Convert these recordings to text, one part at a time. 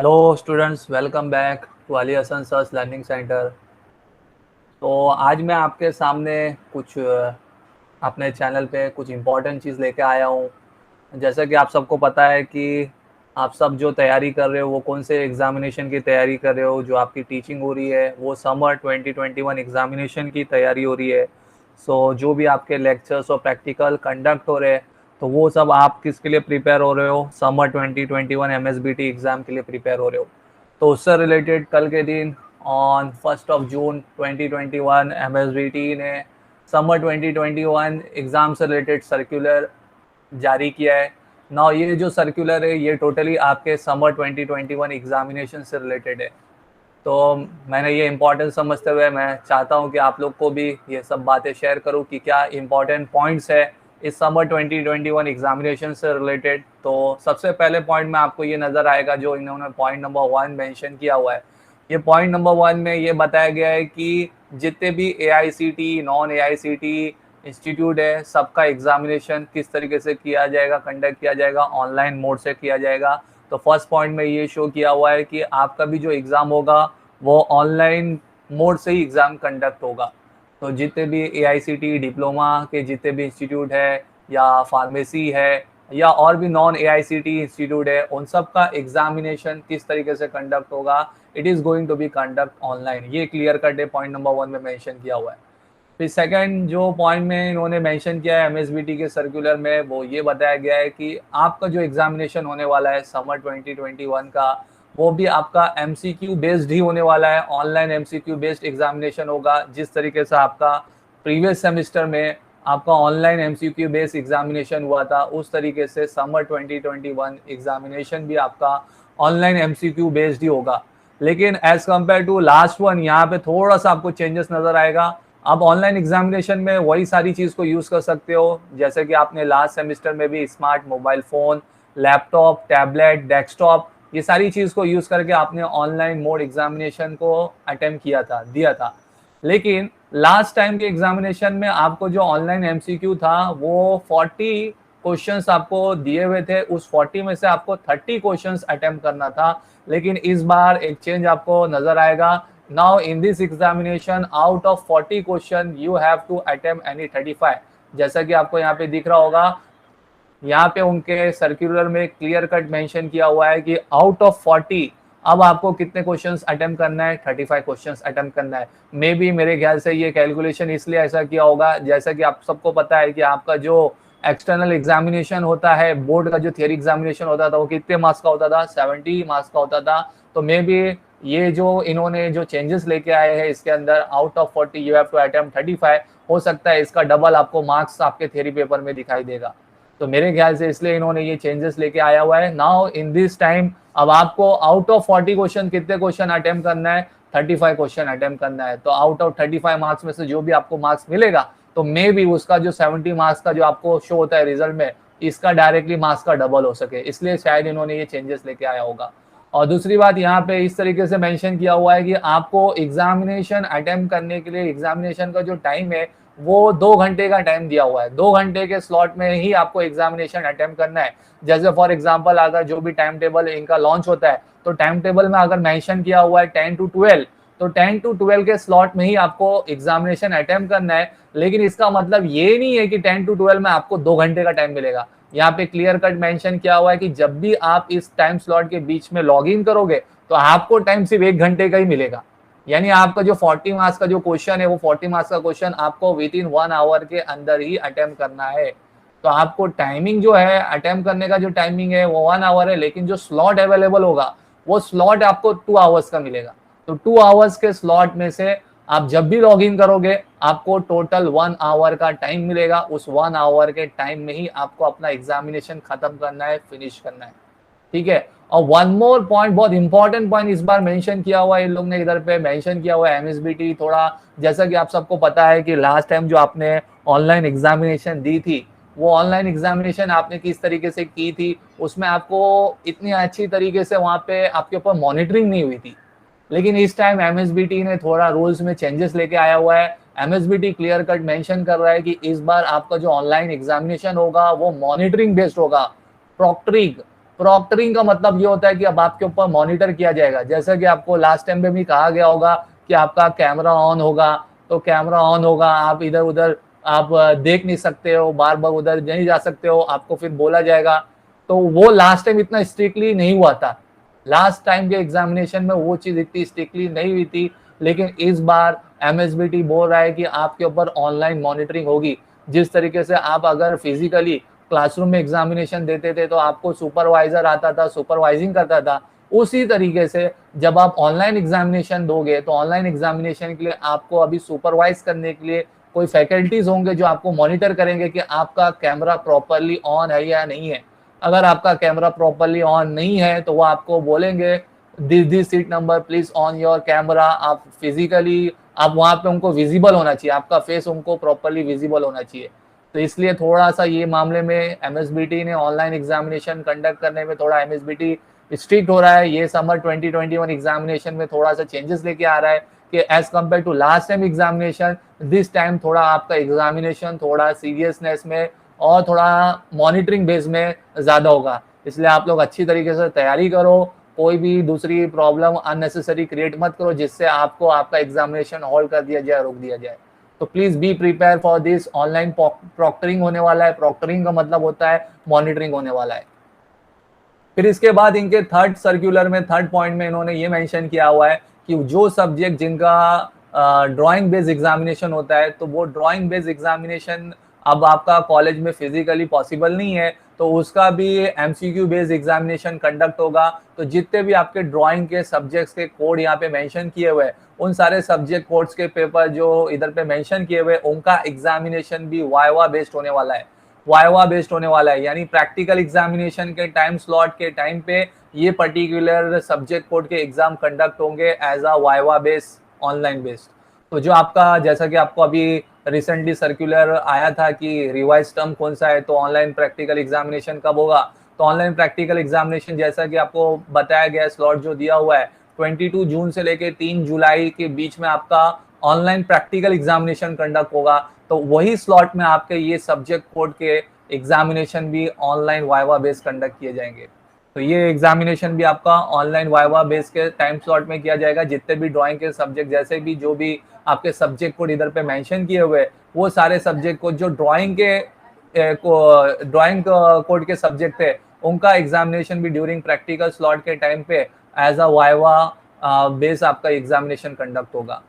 Hello students, welcome back to Ali Hasan search learning centre. तो आज मैं आपके सामने कुछ अपने चैनल पे कुछ इम्पोर्टेंट चीज़ लेके आया हूँ। जैसा कि आप सबको पता है कि आप सब जो तैयारी कर रहे हो वो कौन से एग्ज़ामिनेशन की तैयारी कर रहे हो। जो आपकी टीचिंग हो रही है वो समर 2021 एग्ज़ामिनेशन की तैयारी हो रही है। सो जो भी आपके लेक्चर्स और प्रैक्टिकल कंडक्ट हो रहे हैं तो वो सब आप किसके लिए प्रिपेयर हो रहे हो? समर 2021 एमएसबीटी एग्ज़ाम के लिए प्रिपेयर हो रहे हो। तो उससे रिलेटेड कल के दिन ऑन 1 जून 2021 एमएसबीटी ने समर 2021 एग्ज़ाम से रिलेटेड सर्कुलर जारी किया है। नाउ ये जो सर्कुलर है ये टोटली आपके समर 2021 एग्जामिनेशन से रिलेटेड है। तो मैंने ये इम्पोर्टेंट समझते हुए मैं चाहता हूँ कि आप लोग को भी ये सब बातें शेयर करूँ कि क्या इम्पोर्टेंट पॉइंट्स है इस समर 2021 एग्जामिनेशन से रिलेटेड। तो सबसे पहले पॉइंट में आपको ये नज़र आएगा जो इन्होंने पॉइंट नंबर 1 मेंशन किया हुआ है। ये पॉइंट नंबर 1 में ये बताया गया है कि जितने भी एआईसीटी नॉन एआईसीटी इंस्टीट्यूट है सबका एग्जामिनेशन किस तरीके से किया जाएगा, कंडक्ट किया जाएगा, ऑनलाइन मोड से किया जाएगा। तो फर्स्ट पॉइंट में ये शो किया हुआ है कि आपका भी जो एग्ज़ाम होगा वो ऑनलाइन मोड से ही एग्ज़ाम कंडक्ट होगा। तो जितने भी एआईसीटी डिप्लोमा के जितने भी इंस्टीट्यूट है या फार्मेसी है या और भी नॉन एआईसीटी इंस्टीट्यूट है उन सब का एग्जामिनेशन किस तरीके से कंडक्ट होगा, it is going to be conduct online. ये क्लियर कट है, पॉइंट नंबर 1 में मेंशन किया हुआ है। फिर सेकंड जो पॉइंट में इन्होंने मेंशन किया है एमएसबीटी के सर्कुलर में वो ये बताया गया है कि आपका जो एग्जामिनेशन होने वाला है समर 2021 का वो भी आपका एमसीक्यू बेस्ड ही होने वाला है। ऑनलाइन एमसीक्यू बेस्ड एग्जामिनेशन होगा। जिस तरीके से आपका प्रीवियस सेमेस्टर में आपका ऑनलाइन एमसीक्यू बेस्ड एग्जामिनेशन हुआ था उस तरीके से समर 2021 एग्जामिनेशन भी आपका ऑनलाइन एमसीक्यू बेस्ड ही होगा। लेकिन as compare to last one यहाँ पे थोड़ा सा आपको चेंजेस नजर आएगा। आप ऑनलाइन एग्जामिनेशन में वही सारी चीज को यूज कर सकते हो जैसे कि आपने लास्ट सेमेस्टर में भी smart mobile phone, laptop, tablet, desktop ये सारी चीज को यूज करके आपने ऑनलाइन मोड एग्जामिनेशन को अटेम्प्ट किया था, दिया था। लेकिन लास्ट टाइम के एग्जामिनेशन में आपको जो ऑनलाइन एमसीक्यू था वो 40 क्वेश्चंस आपको दिए हुए थे। उस 40 में से आपको 30 क्वेश्चंस अटेम्प्ट करना था। लेकिन इस बार एक चेंज आपको नजर आएगा। Now in this examination out of 40 question you have to attempt any 35। जैसा कि आपको यहाँ पे दिख रहा होगा, यहाँ पे उनके सर्कुलर में क्लियर कट मेंशन किया हुआ है कि आउट ऑफ 40 अब आपको कितने क्वेश्चंस अटेम्प्ट करना है? 35 क्वेश्चंस अटेम्प्ट करना है। मे बी मेरे ख्याल से ये कैलकुलेशन इसलिए ऐसा किया होगा जैसा कि आप सबको पता है कि आपका जो एक्सटर्नल एग्जामिनेशन होता है, बोर्ड का जो थियरी एग्जामिनेशन होता था वो कितने मार्क्स का होता था? 70 मार्क्स का होता था। तो मे बी ये जो इन्होंने जो चेंजेस लेके आए हैं इसके अंदर out of 40 you have to attempt 35, हो सकता है इसका डबल आपको मार्क्स आपके थियरी पेपर में दिखाई देगा। तो मेरे ख्याल से इसलिए इन्होंने ये चेंजेस लेके आया हुआ है। नाउ इन दिस टाइम अब आपको आउट ऑफ 40 क्वेश्चन कितने क्वेश्चन अटेम्प्ट करना है? 35 क्वेश्चन अटेम्प्ट करना है। तो आउट ऑफ 35 मार्क्स में से जो भी आपको मार्क्स मिलेगा तो मे बी उसका जो 70 मार्क्स का जो आपको शो होता है रिजल्ट में इसका डायरेक्टली मार्क्स का डबल हो सके, इसलिए शायद इन्होंने ये चेंजेस लेके आया होगा। और दूसरी बात यहाँ पे इस तरीके से मेंशन किया हुआ है कि आपको एग्जामिनेशन अटेम्प्ट करने के लिए एग्जामिनेशन का जो टाइम है वो 2 घंटे का टाइम दिया हुआ है। 2 घंटे के स्लॉट में ही आपको एग्जामिनेशन अटेम्प्ट करना है। जैसे फॉर एग्जांपल अगर जो भी टाइम टेबल इनका लॉन्च होता है तो टाइम टेबल में अगर मेंशन किया हुआ है 10 to 12 तो 10 to 12 के स्लॉट में ही आपको एग्जामिनेशन अटेम्प्ट करना है। लेकिन इसका मतलब ये नहीं है कि 10 to 12 में आपको 2 घंटे का टाइम मिलेगा। यहाँ पे क्लियर कट मेंशन किया हुआ है कि जब भी आप इस टाइम स्लॉट के बीच में लॉग इन करोगे तो आपको टाइम सिर्फ 1 घंटे का ही मिलेगा। यानी आपका जो 40 मार्क्स का जो क्वेश्चन है वो 40 मार्क्स का क्वेश्चन आपको विद इन 1 आवर के अंदर ही अटेम्प्ट करना है। तो आपको टाइमिंग जो है अटेम्प्ट करने का जो टाइमिंग है वो 1 आवर है, लेकिन जो स्लॉट अवेलेबल होगा वो स्लॉट आपको 2 आवर्स का मिलेगा। तो 2 आवर्स के स्लॉट में से आप जब भी लॉग इन करोगे आपको टोटल 1 आवर का टाइम मिलेगा। उस 1 आवर के टाइम में ही आपको अपना एग्जामिनेशन खत्म करना है, फिनिश करना है। ठीक है। और वन मोर पॉइंट, बहुत इंपॉर्टेंट पॉइंट इस बार मेंशन किया हुआ है, इन लोग ने इधर पे मेंशन किया हुआ है एमएसबीटी। थोड़ा जैसा कि आप सबको पता है कि लास्ट टाइम जो आपने ऑनलाइन एग्जामिनेशन दी थी वो ऑनलाइन एग्जामिनेशन आपने किस तरीके से की थी, उसमें आपको इतनी अच्छी तरीके से वहां पे आपके ऊपर मॉनिटरिंग नहीं हुई थी। लेकिन इस टाइम एमएसबीटी ने थोड़ा रूल्स में चेंजेस लेके आया हुआ है। एमएसबीटी क्लियर कट मेंशन कर रहा है कि इस बार आपका जो ऑनलाइन एग्जामिनेशन होगा वो मॉनिटरिंग बेस्ड होगा, प्रॉक्टरिंग प्रॉक्टरिंग का मतलब ये होता है कि अब आपके ऊपर मॉनिटर किया जाएगा। जैसा कि आपको लास्ट टाइम पे भी कहा गया होगा कि आपका कैमरा ऑन होगा, तो कैमरा ऑन होगा, आप इधर-उधर आप देख नहीं सकते हो, बार-बार उधर नहीं जा सकते हो, आपको फिर बोला जाएगा। तो वो लास्ट टाइम इतना स्ट्रिक्टली नहीं हुआ था। लास्ट टाइम के एग्जामिनेशन में वो चीज़ इतनी स्ट्रिक्टली नहीं हुई थी, लेकिन इस बार एमएसबीटी बोल रहा है कि आपके ऊपर ऑनलाइन मॉनिटरिंग होगी। जिस तरीके से आप अगर फिजिकली क्लासरूम में एग्जामिनेशन देते थे तो आपको सुपरवाइजर आता था, सुपरवाइजिंग करता था, उसी तरीके से जब आप ऑनलाइन एग्जामिनेशन दोगे तो ऑनलाइन एग्जामिनेशन के लिए आपको अभी सुपरवाइज करने के लिए कोई फैकल्टीज होंगे जो आपको मॉनिटर करेंगे कि आपका कैमरा प्रॉपरली ऑन है या नहीं है। अगर आपका कैमरा प्रॉपरली ऑन नहीं है तो वो आपको बोलेंगे this seat number please on your camera. आप फिजिकली आप वहां पे उनको विजिबल होना चाहिए, आपका फेस उनको प्रॉपरली विजिबल होना चाहिए। तो इसलिए थोड़ा सा ये मामले में एमएसबीटी ने ऑनलाइन एग्जामिनेशन कंडक्ट करने में थोड़ा एमएसबीटी स्ट्रिक्ट हो रहा है। ये समर 2021 एग्जामिनेशन में थोड़ा सा चेंजेस लेके आ रहा है कि as compare to last time examination, this time थोड़ा आपका एग्जामिनेशन थोड़ा सीरियसनेस में और थोड़ा मॉनिटरिंग बेस में ज्यादा होगा। इसलिए आप लोग अच्छी तरीके से तैयारी करो, कोई भी दूसरी प्रॉब्लम अननेसेसरी क्रिएट मत करो जिससे आपको आपका एग्जामिनेशन होल्ड कर दिया जाए, रोक दिया जाए। तो please be prepare for this. Online proctoring होने वाला है। प्रॉक्टरिंग का मतलब होता है मॉनिटरिंग होने वाला है। फिर इसके बाद इनके थर्ड सर्कुलर में, थर्ड पॉइंट में इन्होंने ये मेंशन किया हुआ है कि जो सब्जेक्ट जिनका ड्राइंग बेस्ड एग्जामिनेशन होता है, तो वो ड्राइंग बेस्ड एग्जामिनेशन अब आपका कॉलेज में फिजिकली पॉसिबल नहीं है, तो उसका भी एमसीक्यू बेस्ड एग्जामिनेशन कंडक्ट होगा। तो जितने भी आपके ड्राइंग के सब्जेक्ट्स के कोड यहाँ पे मेंशन किए हुए हैं, उन सारे सब्जेक्ट कोड्स के पेपर जो इधर पे मेंशन किए हुए, उनका एग्जामिनेशन भी वाइवा बेस्ड होने वाला है। वाइवा बेस्ड होने वाला है, यानी प्रैक्टिकल एग्जामिनेशन के टाइम स्लॉट के टाइम पे ये पर्टिकुलर सब्जेक्ट कोड के एग्जाम कंडक्ट होंगे as a viva based, online based. तो जो आपका, जैसा कि आपको अभी रिसेंटली सर्कुलर आया था कि रिवाइज टर्म कौन सा है, तो ऑनलाइन प्रैक्टिकल एग्जामिनेशन कब होगा, तो ऑनलाइन प्रैक्टिकल एग्जामिनेशन जैसा कि आपको बताया गया, स्लॉट जो दिया हुआ है 22 जून से लेके 3 जुलाई के बीच में आपका ऑनलाइन प्रैक्टिकल एग्जामिनेशन कंडक्ट होगा। तो वही स्लॉट में आपके ये सब्जेक्ट कोड के एग्जामिनेशन भी ऑनलाइन वाइवा बेस कंडक्ट किए जाएंगे। तो ये एग्जामिनेशन भी आपका ऑनलाइन वाइवा बेस के टाइम स्लॉट में किया जाएगा। जितने भी ड्राइंग के सब्जेक्ट, जैसे भी जो भी आपके सब्जेक्ट कोड इधर पे मेंशन किए हुए, वो सारे सब्जेक्ट कोड जो ड्राइंग के ड्राइंग कोड के सब्जेक्ट थे, उनका एग्जामिनेशन भी ड्यूरिंग प्रैक्टिकल स्लॉट के टाइम पे एज अ वाइवा बेस आपका एग्जामिनेशन कंडक्ट होगा।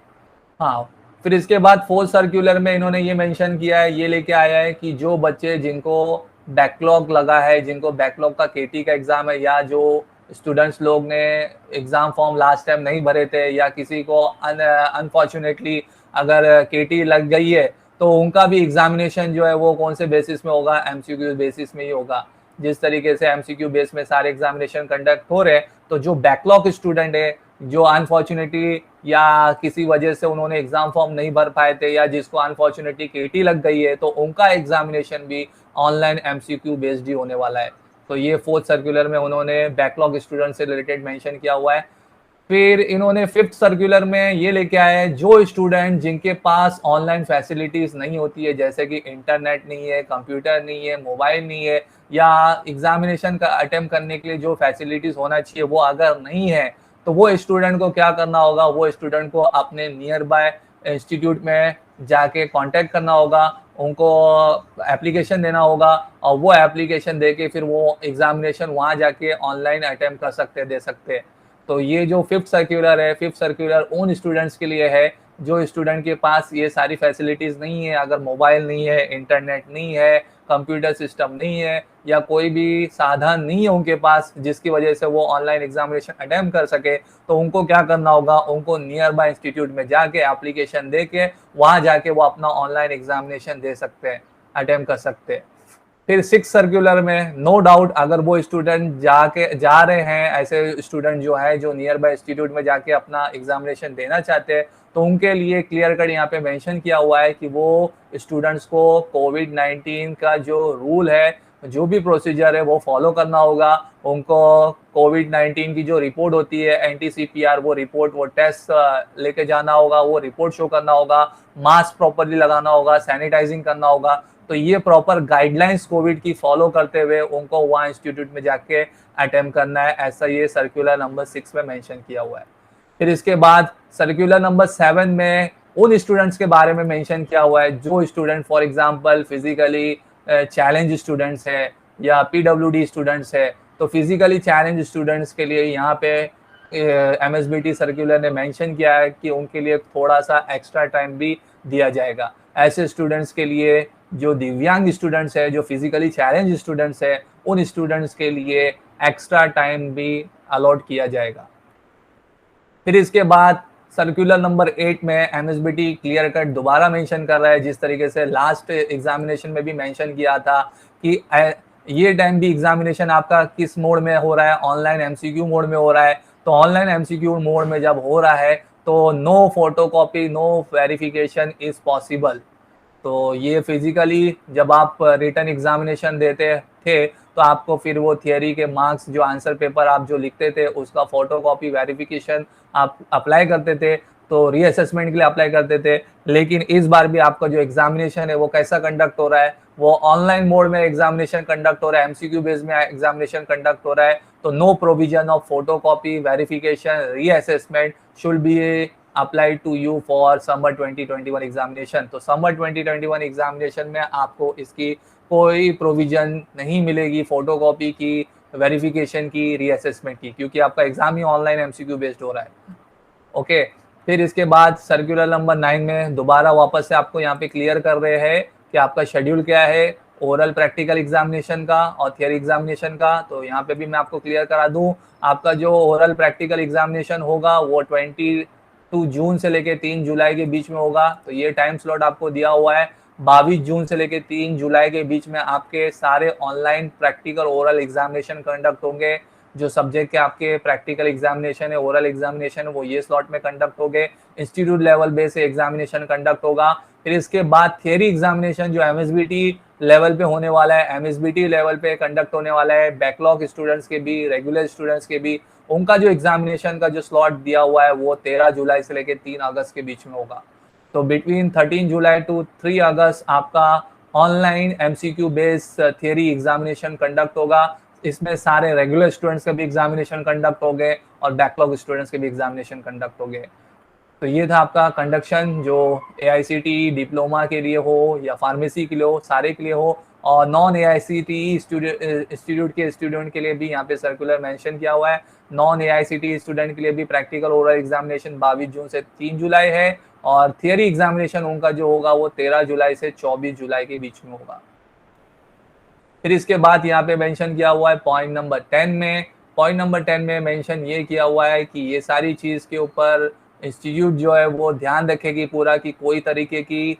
हाँ, फिर इसके बाद फोर्थ सर्कुलर में इन्होंने ये मेंशन किया है, ये लेके आया है कि जो बच्चे जिनको बैकलॉग लगा है, जिनको बैकलॉग का केटी का एग्जाम है, या जो स्टूडेंट्स लोग ने एग्जाम फॉर्म लास्ट टाइम नहीं भरे थे, या किसी को अनफॉर्चुनेटली अगर केटी लग गई है, तो उनका भी एग्जामिनेशन जो है वो कौन से बेसिस में होगा, एमसीक्यू बेसिस में ही होगा। जिस तरीके से एमसीक्यू बेस में सारे एग्जामिनेशन कंडक्ट हो रहे हैं, तो जो बैकलॉग स्टूडेंट है, जो अनफॉर्चुनेटली या किसी वजह से उन्होंने एग्जाम फॉर्म नहीं भर पाए थे, या जिसको अनफॉर्चुनेटली केटी लग गई है, तो उनका एग्जामिनेशन भी ऑनलाइन एमसीक्यू बेस्ड ही होने वाला है। तो ये फोर्थ सर्कुलर में उन्होंने बैकलॉग स्टूडेंट से रिलेटेड मेंशन किया हुआ है। फिर इन्होंने फिफ्थ सर्कुलर में ये लेके आए हैं, जो स्टूडेंट जिनके पास ऑनलाइन फैसिलिटीज नहीं होती है, जैसे कि इंटरनेट नहीं है, कंप्यूटर नहीं है, मोबाइल नहीं है, या एग्जामिनेशन का अटेम्प्ट करने के लिए जो फैसिलिटीज होना चाहिए वो अगर नहीं है, तो वो स्टूडेंट को क्या करना होगा, वो स्टूडेंट को अपने नियर बाय इंस्टीट्यूट में जाके कांटेक्ट करना होगा, उनको एप्लीकेशन देना होगा, और वो एप्लीकेशन देके फिर वो एग्जामिनेशन वहाँ जाके ऑनलाइन अटेम्प्ट कर सकते, दे सकते हैं। तो ये जो फिफ्थ सर्कुलर है, फिफ्थ सर्कुलर उन स्टूडेंट्स के लिए है जो स्टूडेंट के पास ये सारी फैसिलिटीज नहीं है, अगर मोबाइल नहीं है, इंटरनेट नहीं है, कंप्यूटर सिस्टम नहीं है, या कोई भी साधन नहीं है उनके पास जिसकी वजह से वो ऑनलाइन एग्जामिनेशन अटेम्प्ट कर सके। तो उनको क्या करना होगा, उनको नियर बाय इंस्टीट्यूट में जाके एप्लीकेशन दे के वहाँ जाके वो अपना ऑनलाइन एग्जामिनेशन दे सकते हैं, अटेम्प्ट कर सकते हैं। फिर सिक्स सर्कुलर में नो डाउट अगर वो स्टूडेंट जा रहे हैं, ऐसे स्टूडेंट जो है जो नियर बाय इंस्टीट्यूट में जाके अपना एग्जामिनेशन देना चाहते हैं, तो उनके लिए क्लियर कट यहाँ पे मेंशन किया हुआ है कि वो स्टूडेंट्स को कोविड-19 का जो रूल है, जो भी प्रोसीजर है वो फॉलो करना होगा। उनको कोविड-19 की जो रिपोर्ट होती है एनटीसीपीआर, वो रिपोर्ट, वो टेस्ट लेके जाना होगा, वो रिपोर्ट शो करना होगा, मास्क प्रॉपरली लगाना होगा, सैनिटाइजिंग करना होगा। तो ये प्रॉपर गाइडलाइंस कोविड की फॉलो करते हुए उनको वहाँ इंस्टीट्यूट में जाके अटेम्प्ट करना है, ऐसा ये सर्कुलर नंबर 6 में मेंशन किया हुआ है। फिर इसके बाद सर्कुलर नंबर 7 में उन स्टूडेंट्स के बारे में मेंशन किया हुआ है जो student for example physically challenge students है या पीडब्ल्यूडी स्टूडेंट्स है, तो फिजिकली चैलेंज स्टूडेंट्स के लिए यहाँ पे एमएसबीटी सर्कुलर ने मेंशन किया है कि उनके लिए थोड़ा सा एक्स्ट्रा टाइम भी दिया जाएगा। ऐसे स्टूडेंट्स के लिए जो दिव्यांग स्टूडेंट्स है, जो फिजिकली चैलेंज स्टूडेंट्स है, उन स्टूडेंट्स के लिए एक्स्ट्रा टाइम भी अलॉट किया जाएगा। फिर इसके बाद सर्कुलर नंबर 8 में एमएसबीटी क्लियर कट दोबारा मेंशन कर रहा है, जिस तरीके से लास्ट एग्जामिनेशन में भी मेंशन किया था कि ये टाइम भी एग्जामिनेशन आपका किस मोड में हो रहा है, ऑनलाइन एमसीक्यू मोड में हो रहा है। तो ऑनलाइन एमसीक्यू मोड में जब हो रहा है तो no photocopy, no verification is possible. तो ये फिजिकली जब आप रिटन एग्जामिनेशन देते थे तो आपको फिर वो थियरी के मार्क्स, जो आंसर पेपर आप जो लिखते थे उसका फोटोकॉपी वेरिफिकेशन आप अप्लाई करते थे, तो रीअसेसमेंट के लिए अप्लाई करते थे। लेकिन इस बार भी आपका जो एग्जामिनेशन है वो कैसा कंडक्ट हो रहा है, वो ऑनलाइन मोड में एग्जामिनेशन कंडक्ट हो रहा है, एमसीक्यू बेस में एग्जामिनेशन कंडक्ट हो रहा है। तो no provision of photocopy, verification, reassessment should be apply to you for summer 2021 examination. तो समर 2021 एग्जामिनेशन में आपको इसकी कोई प्रोविजन नहीं मिलेगी फोटोकॉपी की, वेरिफिकेशन की, रीअसेसमेंट की, क्योंकि आपका एग्जाम ही ऑनलाइन एमसीक्यू बेस्ड हो रहा है। ओके, फिर इसके बाद सर्कुलर नंबर 9 में दोबारा वापस से आपको यहाँ पे क्लियर कर रहे हैं कि आपका शेड्यूल क्या है ओरल प्रैक्टिकल एग्जामिनेशन का और थियरी एग्जामिनेशन का। तो यहाँ पे भी मैं आपको क्लियर करा दूं, आपका जो ओरल प्रैक्टिकल एग्जामिनेशन होगा वो 22 जून से लेके 3 जुलाई के बीच में होगा। तो ये टाइम स्लॉट आपको दिया हुआ है। 22 जून से लेके 3 जुलाई के बीच में आपके सारे online practical oral examination conduct होंगे। जो सब्जेक्ट के आपके प्रैक्टिकल एग्जामिनेशन है, ओरल एग्जामिनेशन है, वो ये स्लॉट में कंडक्ट हो गए। Institute level base examination conduct होगा। फिर इसके बाद थियरी एग्जामिनेशन जो एमएसबीटी लेवल पे होने वाला है, एमएसबीटी लेवल पे कंडक्ट होने वाला है। बैकलॉग स्टूडेंट्स के भी, रेगुलर स्टूडेंट्स के भी, उनका जो एग्जामिनेशन का जो स्लॉट दिया हुआ है वो 13 जुलाई से लेकर 3 अगस्त के बीच में होगा। तो बिटवीन 13 जुलाई टू 3 अगस्त आपका online MCQ based theory examination conduct होगा। इसमें सारे रेगुलर स्टूडेंट्स के भी एग्जामिनेशन कंडक्ट हो गए और बैकलॉग स्टूडेंट्स के भी एग्जामिनेशन कंडक्ट हो गए। तो ये था आपका कंडक्शन जो एआईसीटी डिप्लोमा के लिए हो या फार्मेसी के लिए हो, सारे के लिए हो। और नॉन एआईसीटी इंस्टीट्यूट के स्टूडेंट के लिए भी यहाँ पे सर्कुलर मेंशन किया हुआ है। नॉन एआईसीटी स्टूडेंट के लिए भी प्रैक्टिकल ओरल एग्जामिनेशन 22 जून से 3 जुलाई है और थियरी एग्जामिनेशन उनका जो होगा वो 13 जुलाई से 24 जुलाई के बीच में होगा। फिर इसके बाद यहाँ पे मेंशन किया हुआ है पॉइंट नंबर 10 में। पॉइंट नंबर 10 में मेंशन ये किया हुआ है कि ये सारी चीज़ के ऊपर इंस्टीट्यूट जो है वो ध्यान रखेगी पूरा कि कोई तरीके की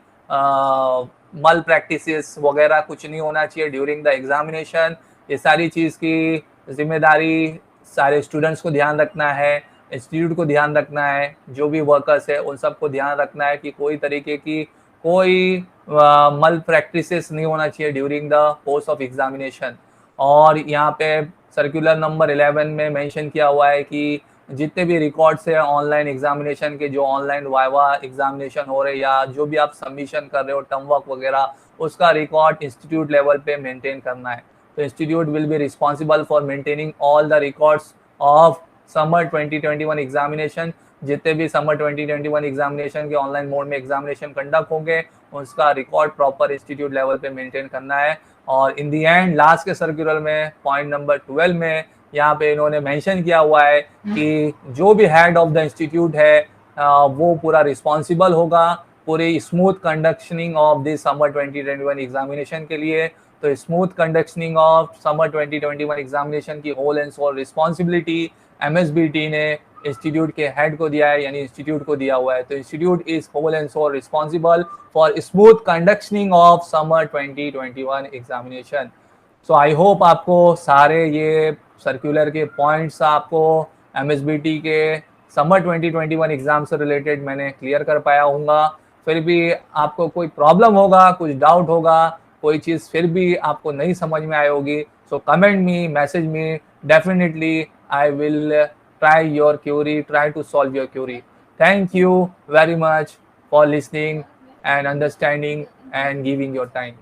मल प्रैक्टिसेस वगैरह कुछ नहीं होना चाहिए ड्यूरिंग द एग्जामिनेशन। ये सारी चीज़ की जिम्मेदारी सारे स्टूडेंट्स को ध्यान रखना है, इंस्टीट्यूट को ध्यान रखना है, जो भी वर्कर्स है उन सबको ध्यान रखना है कि कोई तरीके की कोई मल प्रैक्टिसेस नहीं होना चाहिए during the course of examination. और यहाँ पे सर्कुलर नंबर 11 में मेंशन किया हुआ है कि जितने भी रिकॉर्ड्स है ऑनलाइन एग्जामिनेशन के, जो ऑनलाइन वाइवा एग्जामिनेशन हो रहे या जो भी आप सबमिशन कर रहे हो टर्म वर्क वगैरह, उसका रिकॉर्ड इंस्टीट्यूट लेवल पे मेंटेन करना है। तो institute will be responsible for maintaining all the records of summer 2021 examination. जितने भी समर 2021 एग्जामिनेशन के ऑनलाइन मोड में एग्जामिनेशन कंडक्ट होंगे उसका रिकॉर्ड प्रॉपर इंस्टीट्यूट लेवल पे मेंटेन करना है। और इन दी एंड लास्ट के सर्कुलर में पॉइंट नंबर 12 में यहाँ पे इन्होंने मेंशन किया हुआ है कि जो भी हेड ऑफ द इंस्टीट्यूट है वो पूरा रिस्पॉन्सिबल होगा पूरी smooth conductioning of this summer 2021 examination के लिए। तो smooth conductioning of summer 2021 examination की whole and sole responsibility MSBT ने इंस्टीट्यूट के हेड को दिया है, यानी इंस्टीट्यूट को दिया हुआ है। तो institute is whole and sole responsible for smooth conductioning of summer 2021 examination. So I hope आपको सारे ये सर्कुलर के पॉइंट्स आपको एमएसबीटी के समर 2021 एग्जाम से रिलेटेड मैंने क्लियर कर पाया हूँगा। फिर भी आपको कोई प्रॉब्लम होगा, कुछ डाउट होगा, कोई चीज़ फिर भी आपको नहीं समझ में आई होगी, so comment me, message me, definitely I will try your query, try to solve your query. Thank you very much for listening and understanding and giving your time.